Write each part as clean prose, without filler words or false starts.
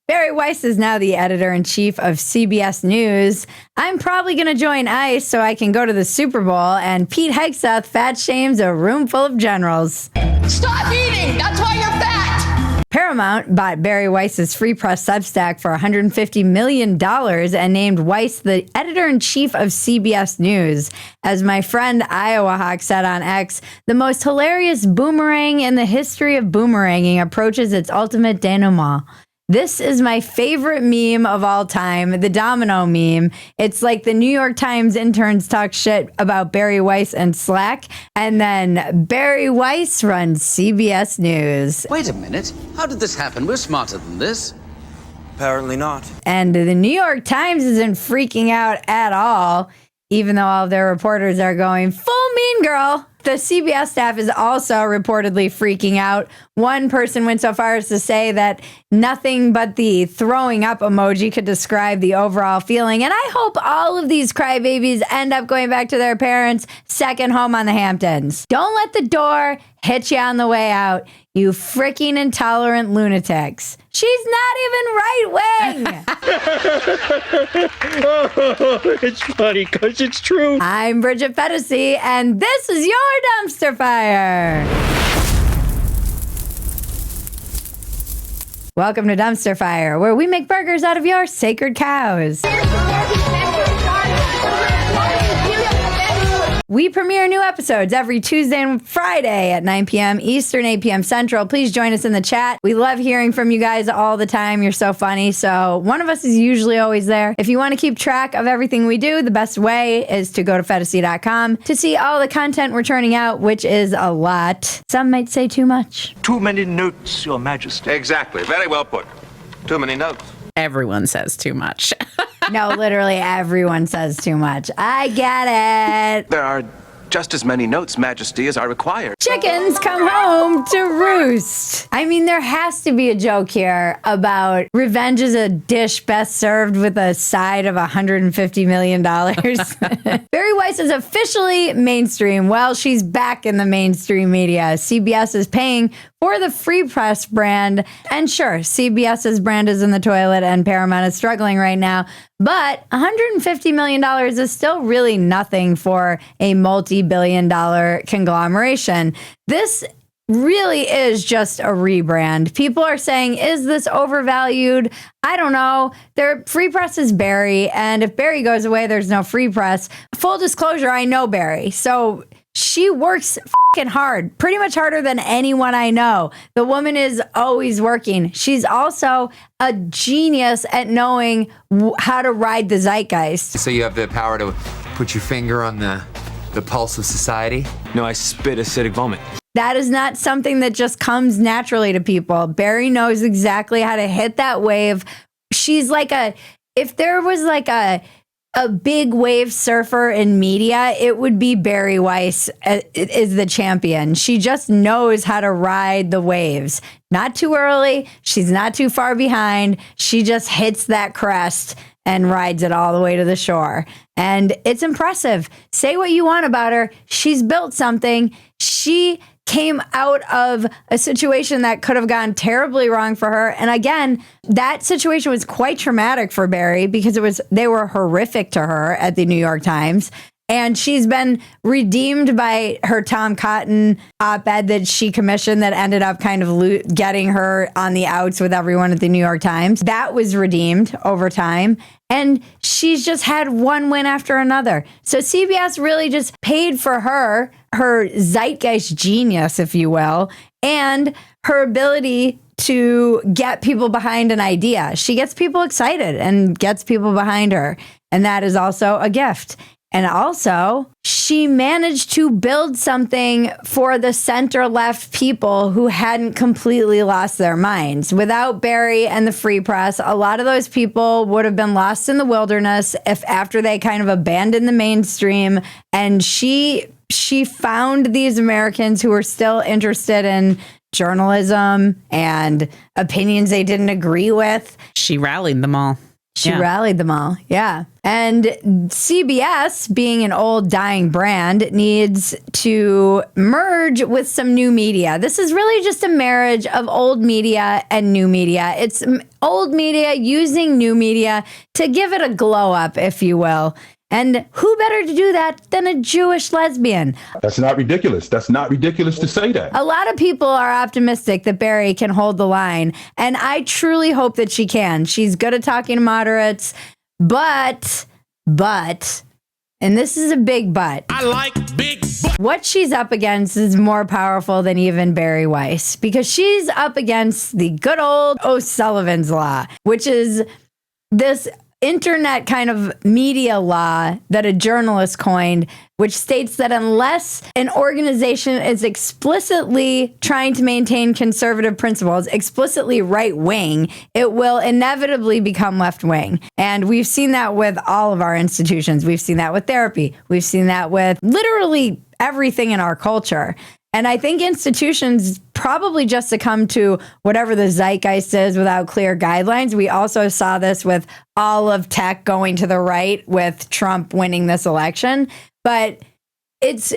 Bari Weiss is now the editor-in-chief of CBS News. I'm probably going to join ICE so I can go to the Super Bowl, and Pete Hegseth fat shames a room full of generals. Stop eating! That's why you're fat! Paramount bought Bari Weiss's Free Press Substack for $150 million and named Weiss the editor-in-chief of CBS News. As my friend Iowa Hawk said on X, the most hilarious boomerang in the history of boomeranging approaches its ultimate denouement. This is my favorite meme of all time, the domino meme. It's like the New York Times interns talk shit about Bari Weiss and Slack, and then Bari Weiss runs CBS News. Wait a minute. How did this happen? We're smarter than this. Apparently not. And the New York Times isn't freaking out at all, even though all of their reporters are going full mean girl. The CBS staff is also reportedly freaking out. One person went so far as to say that nothing but the throwing up emoji could describe the overall feeling. And I hope all of these crybabies end up going back to their parents' second home on the Hamptons. Don't let the door hit you on the way out, you freaking intolerant lunatics. She's not even right wing. Oh, it's funny because it's true. I'm Bridget Phetasy, and this is your Dumpster Fire. Welcome to Dumpster Fire, where we make burgers out of your sacred cows. We premiere new episodes every Tuesday and Friday at 9 p.m. Eastern, 8 p.m. Central. Please join us in the chat. We love hearing from you guys all the time. You're so funny. So one of us is usually always there. If you want to keep track of everything we do, the best way is to go to Phetasy.com to see all the content we're turning out, which is a lot. Some might say too much. Too many notes, Your Majesty. Exactly. Very well put. Too many notes. Everyone says too much. No, literally everyone says too much. I get it. There are just as many notes, Majesty, as are required. Chickens come home to roost. I mean, there has to be a joke here about revenge is a dish best served with a side of $150 million. Bari Weiss is officially mainstream. Well, she's back in the mainstream media. CBS is paying for the Free Press brand. And sure, CBS's brand is in the toilet and Paramount is struggling right now. But $150 million is still really nothing for a multi-billion-dollar conglomeration. This really is just a rebrand. People are saying, is this overvalued? I don't know. Their Free Press is Bari, and if Bari goes away, there's no Free Press. Full disclosure, I know Bari, so she works fucking hard, pretty much harder than anyone I know. The woman is always working. She's also a genius at knowing how to ride the zeitgeist. So you have the power to put your finger on the pulse of society? No, I spit acidic vomit. That is not something that just comes naturally to people. Bari knows exactly how to hit that wave. She's like if there was like a big wave surfer in media, it would be Bari Weiss is the champion. She just knows how to ride the waves. Not too early. She's not too far behind. She just hits that crest and rides it all the way to the shore. And it's impressive. Say what you want about her. She's built something. She came out of a situation that could have gone terribly wrong for her. And again, that situation was quite traumatic for Bari because they were horrific to her at the New York Times. And she's been redeemed by her Tom Cotton op-ed that she commissioned that ended up kind of getting her on the outs with everyone at the New York Times. That was redeemed over time. And she's just had one win after another. So CBS really just paid for her zeitgeist genius, if you will, and her ability to get people behind an idea. She gets people excited and gets people behind her. And that is also a gift. And also, she managed to build something for the center-left people who hadn't completely lost their minds. Without Bari and the Free Press, a lot of those people would have been lost in the wilderness after they kind of abandoned the mainstream. And she found these Americans who were still interested in journalism and opinions they didn't agree with. She rallied them all. She rallied them all. Yeah. And CBS, being an old dying brand, needs to merge with some new media. This is really just a marriage of old media and new media. It's old media using new media to give it a glow up, if you will. And who better to do that than a Jewish lesbian? That's not ridiculous. That's not ridiculous to say that. A lot of people are optimistic that Bari can hold the line, and I truly hope that she can. She's good at talking to moderates, but, and this is a big but. I like big butt. What she's up against is more powerful than even Bari Weiss, because she's up against the good old O'Sullivan's Law, which is this internet kind of media law that a journalist coined, which states that unless an organization is explicitly trying to maintain conservative principles, explicitly right wing, it will inevitably become left wing. And we've seen that with all of our institutions. We've seen that with therapy. We've seen that with literally everything in our culture. And I think institutions probably just succumb to whatever the zeitgeist is without clear guidelines. We also saw this with all of tech going to the right with Trump winning this election. But it's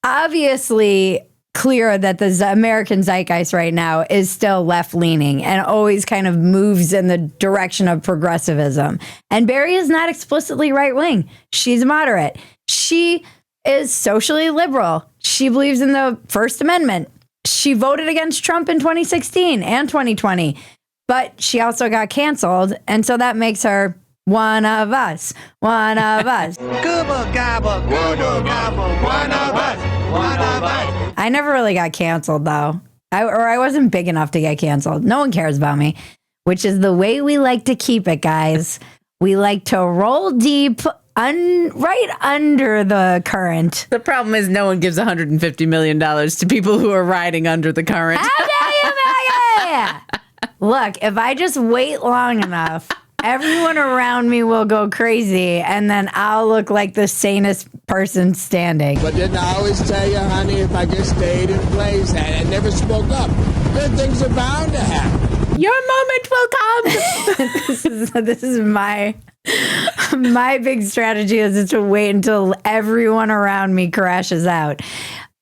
obviously clear that the American zeitgeist right now is still left-leaning and always kind of moves in the direction of progressivism. And Bari is not explicitly right-wing. She's moderate. She is socially liberal. She believes in the First Amendment. She voted against Trump in 2016 and 2020, but she also got canceled. And so that makes her one of us. One of us. Gobble, gobble, gobble, gobble, one of us, one of us. I never really got canceled, though. I wasn't big enough to get canceled. No one cares about me, which is the way we like to keep it, guys. We like to roll deep right under the current. The problem is no one gives $150 million to people who are riding under the current. How dare you, Megan? Look, if I just wait long enough, everyone around me will go crazy, and then I'll look like the sanest person standing. But didn't I always tell you, honey, if I just stayed in place and never spoke up, good things are bound to happen. Your moment will come. This is my big strategy is to wait until everyone around me crashes out.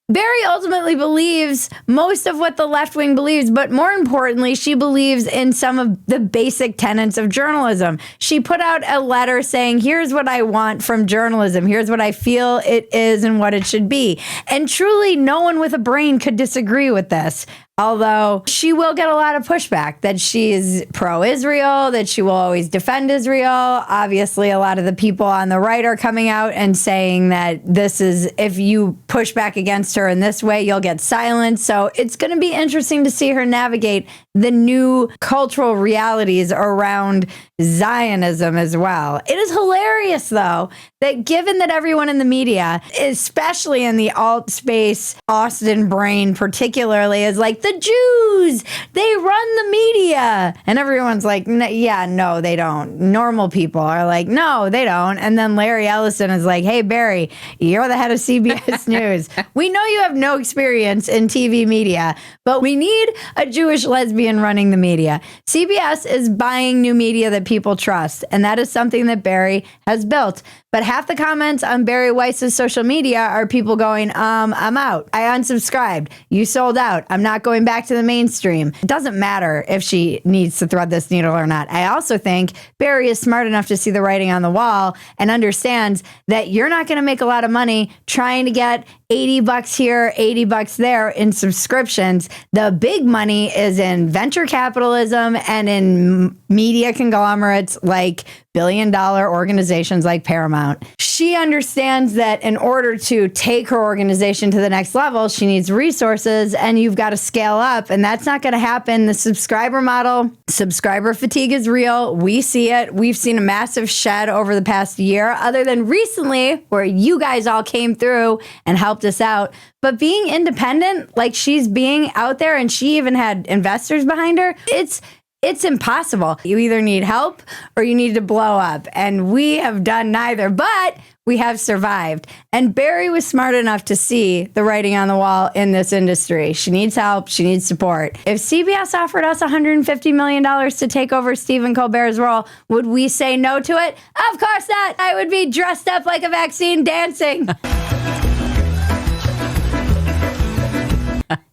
Bari ultimately believes most of what the left wing believes, but more importantly, she believes in some of the basic tenets of journalism. She put out a letter saying, here's what I want from journalism. Here's what I feel it is and what it should be. And truly, no one with a brain could disagree with this. Although she will get a lot of pushback that she is pro-Israel, that she will always defend Israel. Obviously, a lot of the people on the right are coming out and saying that this is, if you push back against her in this way, you'll get silenced. So it's going to be interesting to see her navigate the new cultural realities around Zionism as well. It is hilarious, though, that given that everyone in the media, especially in the alt space, Austin brain particularly, is like, the Jews, they run the media. And everyone's like, yeah, no, they don't. Normal people are like, no, they don't. And then Larry Ellison is like, hey, Bari, you're the head of CBS News. We know you have no experience in TV media, but we need a Jewish lesbian running the media. CBS is buying new media that people trust, and that is something that Bari has built. But half the comments on Bari Weiss's social media are people going, I'm out. I unsubscribed. You sold out. I'm not going back to the mainstream. It doesn't matter if she needs to thread this needle or not. I also think Bari is smart enough to see the writing on the wall and understands that you're not going to make a lot of money trying to get $80 here, $80 there in subscriptions. The big money is in venture capitalism and in media conglomerates like billion-dollar organizations like Paramount. She understands that in order to take her organization to the next level, she needs resources, and you've got to scale up, and that's not going to happen. The subscriber model, subscriber fatigue is real. We see it. We've seen a massive shed over the past year, other than recently where you guys all came through and helped us out. But being independent, like she's being out there, and she even had investors behind her, it's It's impossible. You either need help or you need to blow up. And we have done neither, but we have survived. And Bari was smart enough to see the writing on the wall in this industry. She needs help. She needs support. If CBS offered us $150 million to take over Stephen Colbert's role, would we say no to it? Of course not. I would be dressed up like a vaccine dancing.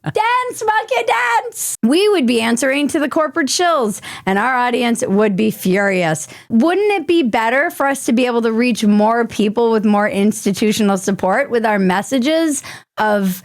Dance, monkey, dance! We would be answering to the corporate shills, and our audience would be furious. Wouldn't it be better for us to be able to reach more people with more institutional support with our messages of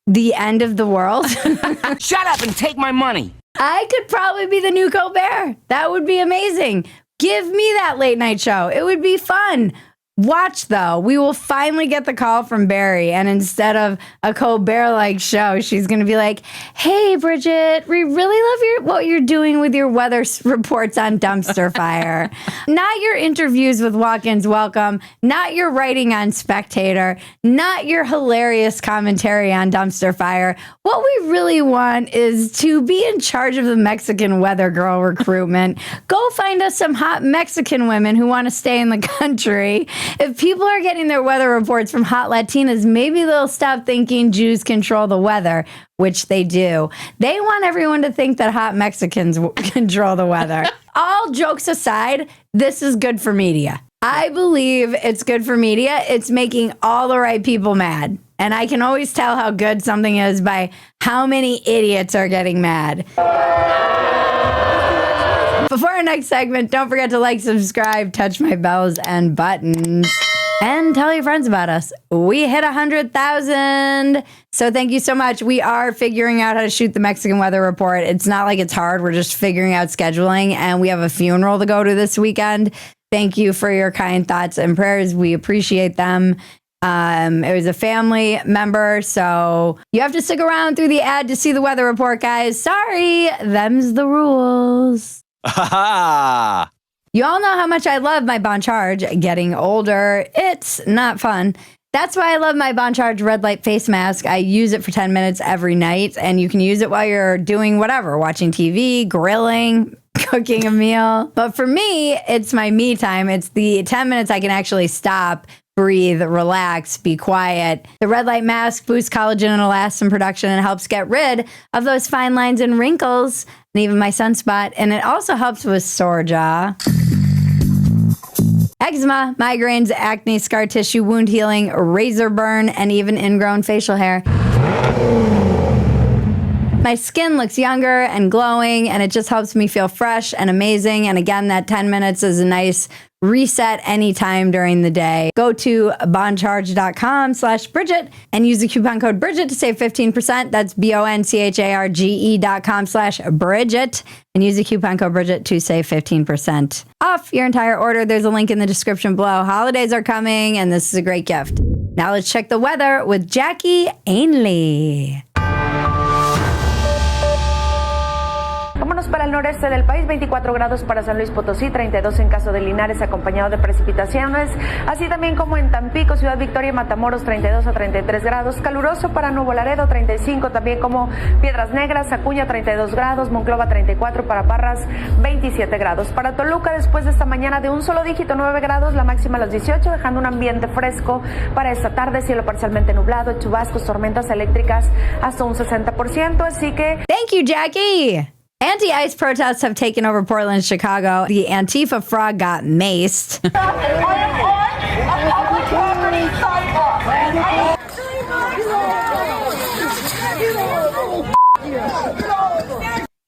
the end of the world? Shut up and take my money! I could probably be the new Colbert. That would be amazing. Give me that late night show. It would be fun. Watch, though. We will finally get the call from Bari, and instead of a Colbert-like show, she's going to be like, hey, Bridget, we really love what you're doing with your weather reports on Dumpster Fire. Not your interviews with Walk-Ins Welcome, not your writing on Spectator, not your hilarious commentary on Dumpster Fire. What we really want is to be in charge of the Mexican weather girl recruitment. Go find us some hot Mexican women who want to stay in the country. If people are getting their weather reports from hot Latinas, maybe they'll stop thinking Jews control the weather, which they do. They want everyone to think that hot Mexicans control the weather. All jokes aside, this is good for media. I believe it's good for media. It's making all the right people mad. And I can always tell how good something is by how many idiots are getting mad. Before our next segment, don't forget to like, subscribe, touch my bells and buttons, and tell your friends about us. We hit 100,000. So thank you so much. We are figuring out how to shoot the Mexican weather report. It's not like it's hard. We're just figuring out scheduling, and we have a funeral to go to this weekend. Thank you for your kind thoughts and prayers. We appreciate them. It was a family member, so you have to stick around through the ad to see the weather report, guys. Sorry, them's the rules. You all know how much I love my Bon Charge. Getting older, it's not fun. That's why I love my Bon Charge red light face mask. I use it for 10 minutes every night, and you can use it while you're doing whatever, watching TV, grilling, cooking a meal. But for me, it's my me time. It's the 10 minutes I can actually stop, breathe, relax, be quiet. The red light mask boosts collagen and elastin production and helps get rid of those fine lines and wrinkles and even my sunspot. And it also helps with sore jaw, eczema, migraines, acne, scar tissue, wound healing, razor burn, and even ingrown facial hair. My skin looks younger and glowing, and it just helps me feel fresh and amazing. And again, that 10 minutes is a nice reset anytime during the day. Go to boncharge.com/Bridget and use the coupon code Bridget to save 15%. That's BONCHARGE.com/Bridget and use the coupon code Bridget to save 15% off your entire order. There's a link in the description below. Holidays are coming, and this is a great gift. Now let's check the weather with Jackie Ainley. Vámonos para el noreste del país, 24 grados para San Luis Potosí, 32 en caso de Linares, acompañado de precipitaciones, así también como en Tampico, Ciudad Victoria y Matamoros, 32 a 33 grados, caluroso para Nuevo Laredo, 35, también como Piedras Negras, Acuña, 32 grados, Monclova, 34, para Parras, 27 grados. Para Toluca, después de esta mañana de un solo dígito, 9 grados, la máxima a los 18, dejando un ambiente fresco para esta tarde, cielo parcialmente nublado, chubascos, tormentas eléctricas hasta un 60%, así que... Thank you, Jackie! Anti-ICE protests have taken over Portland and Chicago. The Antifa frog got maced.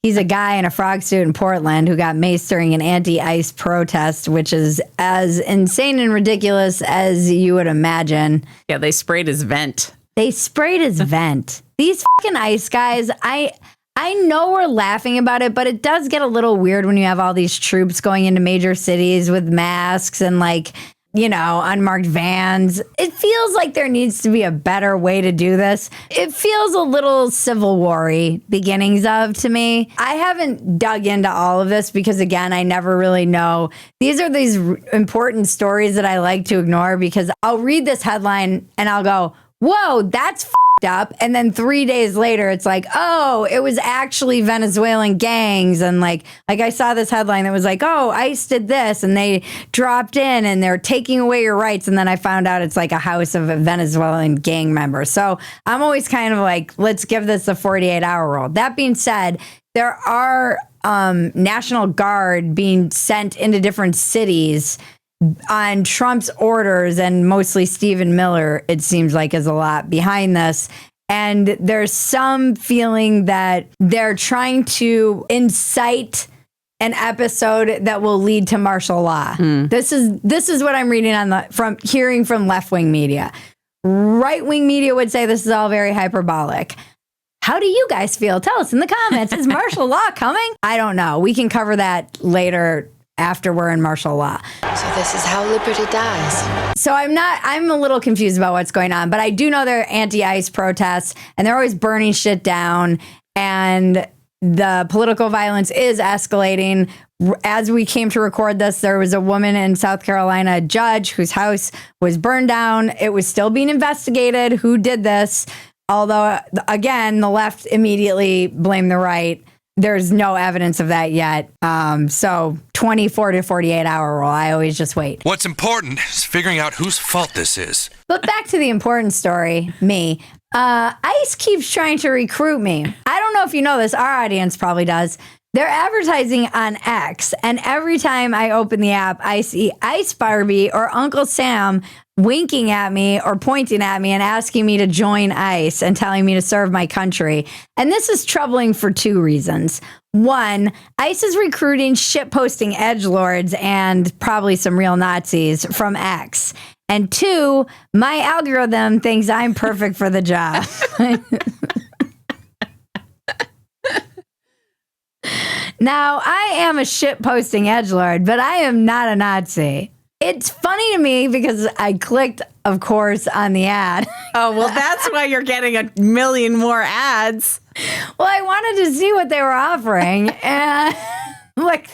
He's a guy in a frog suit in Portland who got maced during an anti-ICE protest, which is as insane and ridiculous as you would imagine. Yeah, they sprayed his vent. These fucking ICE guys, I know we're laughing about it, but it does get a little weird when you have all these troops going into major cities with masks and unmarked vans. It feels like there needs to be a better way to do this. It feels a little Civil War-y beginnings of to me. I haven't dug into all of this because, again, I never really know. These are these important stories that I like to ignore because I'll read this headline and I'll go, whoa, that's up. And then 3 days later, it's like, oh, it was actually Venezuelan gangs. And like I saw this headline that was like, oh, ICE did this and they dropped in and they're taking away your rights. And then I found out it's like a house of Venezuelan gang members. So I'm always kind of like, let's give this a 48-hour rule. That being said, there are National Guard being sent into different cities on Trump's orders, and mostly Stephen Miller, it seems like, is a lot behind this. And there's some feeling that they're trying to incite an episode that will lead to martial law. This is what I'm reading from hearing from left-wing media. Right-wing media would say this is all very hyperbolic. How do you guys feel? Tell us in the comments. Is martial law coming? I don't know. We can cover that later after we're in martial law. So this is how liberty dies. So I'm a little confused about what's going on, but I do know there are anti-ICE protests and they're always burning shit down and the political violence is escalating. As we came to record this, there was a woman in South Carolina, a judge whose house was burned down. It was still being investigated who did this. Although, again, the left immediately blamed the right. There's no evidence of that yet. So 24 to 48 hour rule. I always just wait. What's important is figuring out whose fault this is. But back to the important story, me. ICE keeps trying to recruit me. I don't know if you know this. Our audience probably does. They're advertising on X, and every time I open the app, I see Ice Barbie or Uncle Sam winking at me or pointing at me and asking me to join ICE and telling me to serve my country. And this is troubling for two reasons. One, ICE is recruiting shitposting edgelords and probably some real Nazis from X. And two, my algorithm thinks I'm perfect for the job. Now, I am a shitposting edgelord, but I am not a Nazi. It's funny to me because I clicked, of course, on the ad. Oh, well, that's why you're getting a million more ads. Well, I wanted to see what they were offering. And like,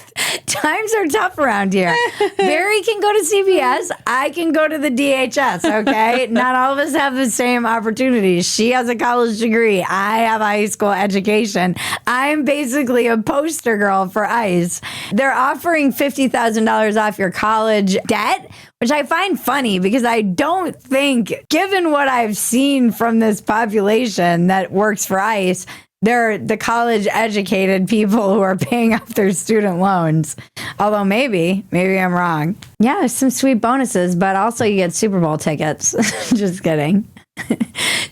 times are tough around here. Barry can go to CBS. I can go to the DHS, okay? Not all of us have the same opportunities. She has a college degree. I have a high school education. I'm basically a poster girl for ICE. They're offering $50,000 off your college debt, which I find funny because I don't think, given what I've seen from this population that works for ICE, they're the college-educated people who are paying off their student loans. Although maybe I'm wrong. Yeah, some sweet bonuses, but also you get Super Bowl tickets. Just kidding.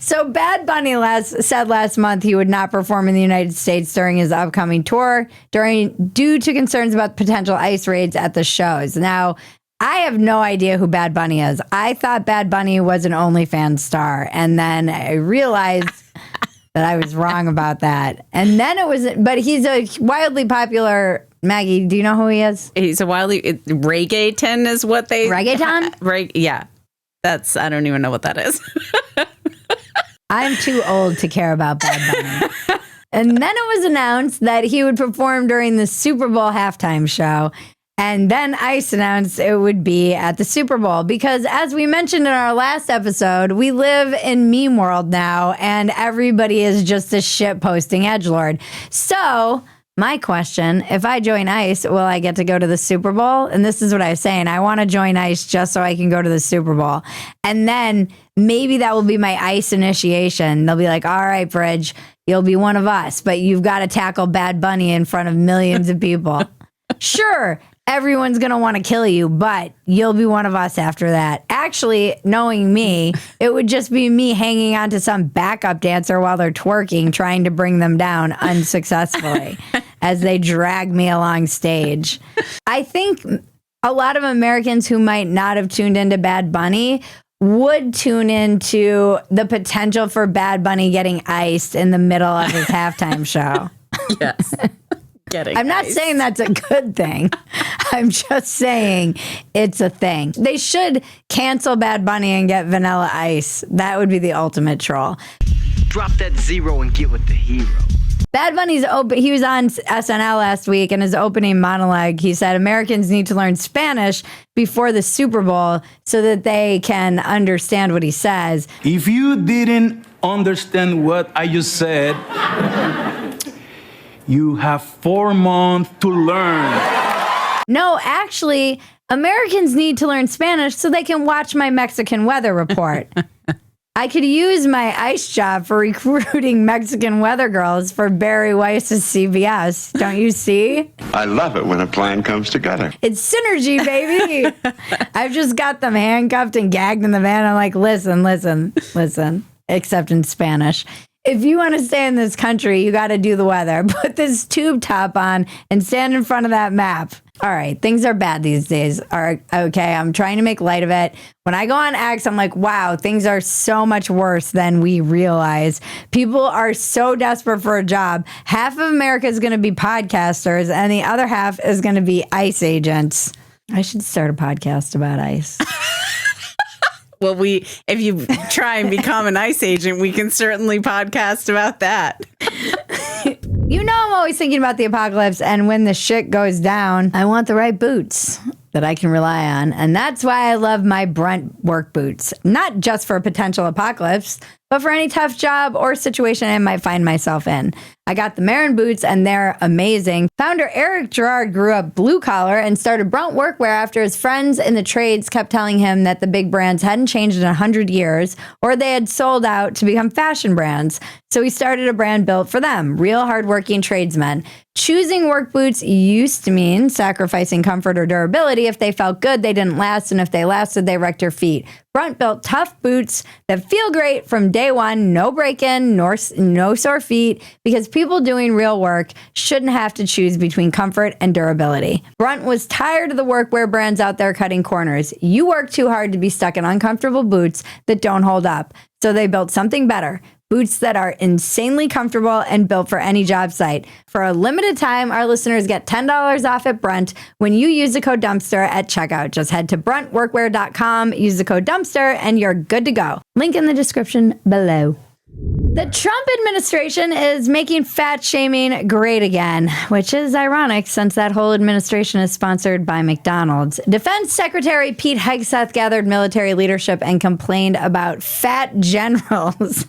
So Bad Bunny said last month he would not perform in the United States during his upcoming tour due to concerns about potential ICE raids at the shows. Now, I have no idea who Bad Bunny is. I thought Bad Bunny was an OnlyFans star, and then I realized that I was wrong about that. And then but he's a wildly popular, Maggie, do you know who he is? He's a reggaeton is what they... Reggaeton? Yeah. I don't even know what that is. I'm too old to care about Bad Bunny. And then it was announced that he would perform during the Super Bowl halftime show. And then ICE announced it would be at the Super Bowl because, as we mentioned in our last episode, we live in meme world now and everybody is just a shit-posting edgelord. So my question, if I join ICE, will I get to go to the Super Bowl? And this is what I was saying. I want to join ICE just so I can go to the Super Bowl. And then maybe that will be my ICE initiation. They'll be like, all right, Bridge, you'll be one of us, but you've got to tackle Bad Bunny in front of millions of people. Sure. Everyone's going to want to kill you, but you'll be one of us after that. Actually, knowing me, it would just be me hanging on to some backup dancer while they're twerking, trying to bring them down unsuccessfully as they drag me along stage. I think a lot of Americans who might not have tuned into Bad Bunny would tune into the potential for Bad Bunny getting iced in the middle of his halftime show. Yes. I'm not saying that's a good thing. I'm just saying it's a thing. They should cancel Bad Bunny and get Vanilla Ice. That would be the ultimate troll. Drop that zero and get with the hero. Bad Bunny's he was on SNL last week, and his opening monologue, he said Americans need to learn Spanish before the Super Bowl so that they can understand what he says. If you didn't understand what I just said. You have 4 months to learn. No, actually, Americans need to learn Spanish so they can watch my Mexican weather report. I could use my ICE job for recruiting Mexican weather girls for Bari Weiss's CBS. Don't you see? I love it when a plan comes together. It's synergy, baby. I've just got them handcuffed and gagged in the van. I'm like, listen, except in Spanish. If you want to stay in this country, you got to do the weather. Put this tube top on and stand in front of that map. All right, things are bad these days. Okay, I'm trying to make light of it. When I go on X, I'm like, wow, things are so much worse than we realize. People are so desperate for a job. Half of America is going to be podcasters, and the other half is going to be ICE agents. I should start a podcast about ICE. Well, if you try and become an ICE agent, we can certainly podcast about that. You know, I'm always thinking about the apocalypse, and when the shit goes down, I want the right boots that I can rely on. And that's why I love my BRUNT work boots. Not just for a potential apocalypse, but for any tough job or situation I might find myself in. I got the Marin boots, and they're amazing. Founder Eric Gerard grew up blue collar and started BRUNT workwear after his friends in the trades kept telling him that the big brands hadn't changed in 100 years, or they had sold out to become fashion brands. So he started a brand built for them, real hardworking tradesmen. Choosing work boots used to mean sacrificing comfort or durability. If they felt good, they didn't last, and if they lasted, they wrecked your feet. BRUNT built tough boots that feel great from day one, no break-in, no sore feet, because people doing real work shouldn't have to choose between comfort and durability. BRUNT was tired of the workwear brands out there cutting corners. You work too hard to be stuck in uncomfortable boots that don't hold up. So they built something better. Boots that are insanely comfortable and built for any job site. For a limited time, our listeners get $10 off at BRUNT when you use the code DUMPSTER at checkout. Just head to bruntworkwear.com, use the code DUMPSTER, and you're good to go. Link in the description below. The Trump administration is making fat shaming great again, which is ironic since that whole administration is sponsored by McDonald's. Defense Secretary Pete Hegseth gathered military leadership and complained about fat generals.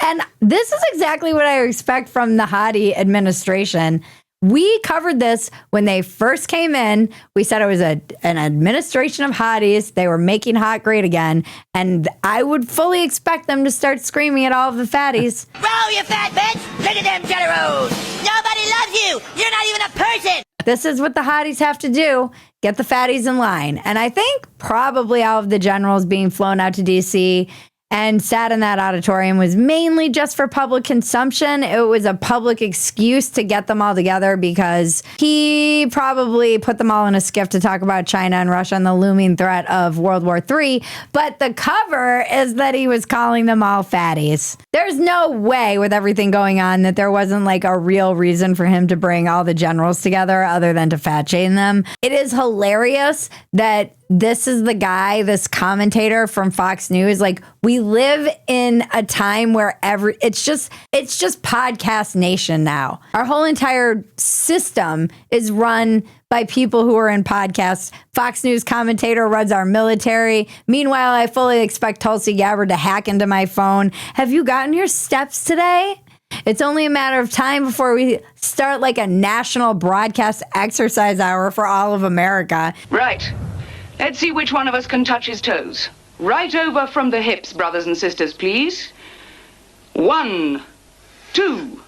And this is exactly what I expect from the Hadi administration. We covered this when they first came in. We said it was an administration of hotties. They were making hot great again. And I would fully expect them to start screaming at all of the fatties. Roll, you fat bitch! Look at them generals! Nobody loves you! You're not even a person! This is what the hotties have to do. Get the fatties in line. And I think probably all of the generals being flown out to D.C. and sat in that auditorium was mainly just for public consumption. It was a public excuse to get them all together because he probably put them all in a skiff to talk about China and Russia and the looming threat of World War III. But the cover is that he was calling them all fatties. There's no way with everything going on that there wasn't like a real reason for him to bring all the generals together other than to fat shame them. It is hilarious that this is the guy, this commentator from Fox News. Like, we live in a time where it's just podcast nation now. Our whole entire system is run by people who are in podcasts. Fox News commentator runs our military. Meanwhile, I fully expect Tulsi Gabbard to hack into my phone. Have you gotten your steps today? It's only a matter of time before we start like a national broadcast exercise hour for all of America. Right. Let's see which one of us can touch his toes. Right over from the hips, brothers and sisters, please. 1, 2.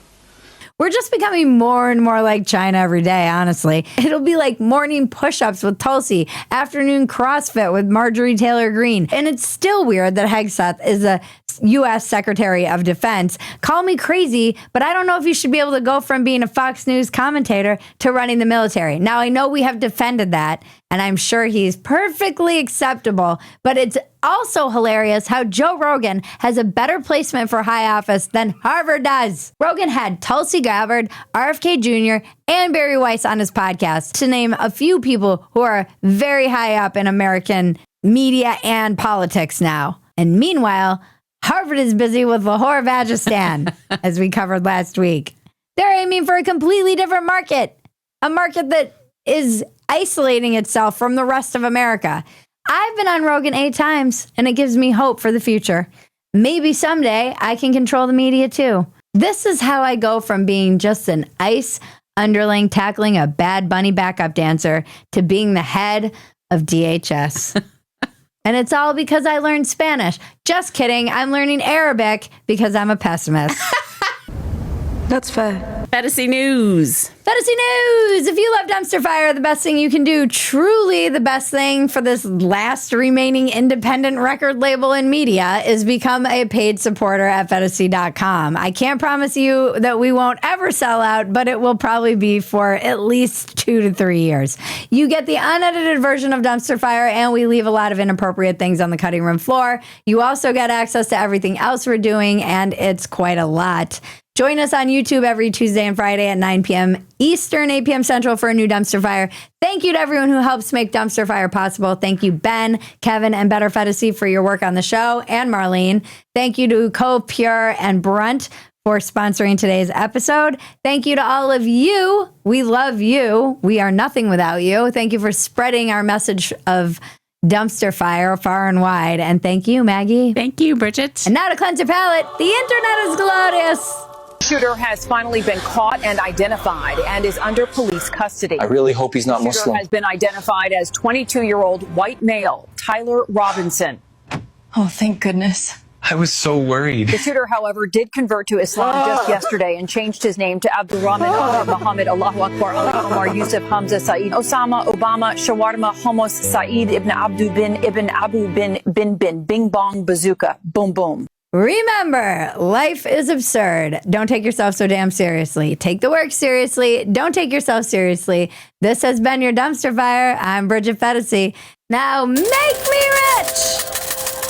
We're just becoming more and more like China every day, honestly. It'll be like morning push-ups with Tulsi, afternoon CrossFit with Marjorie Taylor Greene. And it's still weird that Hegseth is a U.S. Secretary of Defense. Call me crazy, but I don't know if you should be able to go from being a Fox News commentator to running the military. Now, I know we have defended that, and I'm sure he's perfectly acceptable, but it's also hilarious how Joe Rogan has a better placement for high office than Harvard does. Rogan had Tulsi Gabbard, RFK Jr., and Bari Weiss on his podcast, to name a few people who are very high up in American media and politics now. And meanwhile, Harvard is busy with Lahore, Vagistan, as we covered last week. They're aiming for a completely different market, a market that is isolating itself from the rest of America. I've been on Rogan 8 times, and it gives me hope for the future. Maybe someday I can control the media too. This is how I go from being just an ICE underling tackling a Bad Bunny backup dancer to being the head of DHS. And it's all because I learned Spanish. Just kidding. I'm learning Arabic because I'm a pessimist. That's fair. Phetasy News. Phetasy News. If you love Dumpster Fire, the best thing you can do, truly the best thing for this last remaining independent record label in media, is become a paid supporter at Phetasy.com. I can't promise you that we won't ever sell out, but it will probably be for at least 2 to 3 years. You get the unedited version of Dumpster Fire, and we leave a lot of inappropriate things on the cutting room floor. You also get access to everything else we're doing, and it's quite a lot. Join us on YouTube every Tuesday and Friday at 9 p.m. Eastern, 8 p.m. Central for a new Dumpster Fire. Thank you to everyone who helps make Dumpster Fire possible. Thank you, Ben, Kevin, and Better Phetasy for your work on the show, and Marlene. Thank you to Co-Pure and Brunt for sponsoring today's episode. Thank you to all of you. We love you. We are nothing without you. Thank you for spreading our message of Dumpster Fire far and wide. And thank you, Maggie. Thank you, Bridget. And now to cleanse your palate. The internet is glorious. Shooter has finally been caught and identified and is under police custody. I really hope he's not Shooter Muslim. has been identified as 22-year-old white male Tyler Robinson. Oh, thank goodness. I was so worried. The shooter, however, did convert to Islam just yesterday and changed his name to Abdurrahman Omar Muhammad Allahu Akbar Ali Omar Yusuf Hamza Saeed Osama Obama Shawarma Homos Saeed Ibn Abdu bin Ibn Abu bin Bing Bong Bazooka. Boom boom. Remember, life is absurd. Don't take yourself so damn seriously. Take the work seriously. Don't take yourself seriously. This has been your Dumpster Fire. I'm Bridget Phetasy. Now make me rich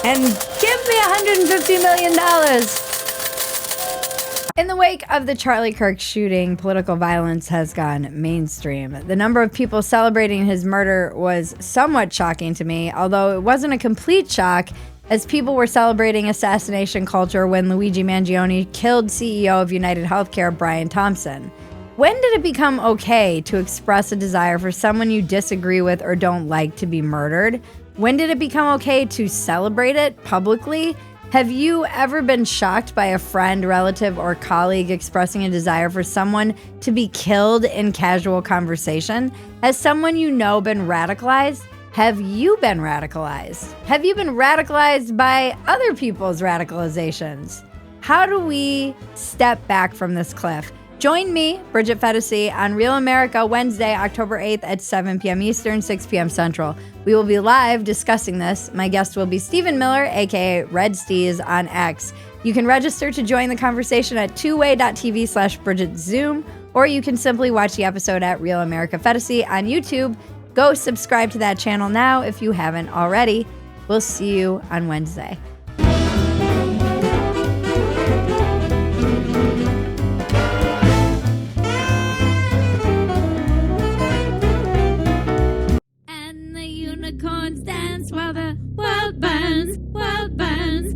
and give me $150 million. In the wake of the Charlie Kirk shooting, political violence has gone mainstream. The number of people celebrating his murder was somewhat shocking to me, although it wasn't a complete shock, as people were celebrating assassination culture when Luigi Mangione killed CEO of United Healthcare Brian Thompson. When did it become okay to express a desire for someone you disagree with or don't like to be murdered? When did it become okay to celebrate it publicly? Have you ever been shocked by a friend, relative, or colleague expressing a desire for someone to be killed in casual conversation? Has someone you know been radicalized? Have you been radicalized? Have you been radicalized by other people's radicalizations? How do we step back from this cliff? Join me, Bridget Phetasy, on Real America Wednesday, October 8th at 7 p.m. Eastern, 6 p.m. Central. We will be live discussing this. My guest will be Stephen Miller, aka Red Steez on X. You can register to join the conversation at twoway.tv/BridgetZoom, or you can simply watch the episode at Real America Phetasy on YouTube. Go subscribe to that channel now if you haven't already. We'll see you on Wednesday. And the unicorns dance while the world burns, world burns.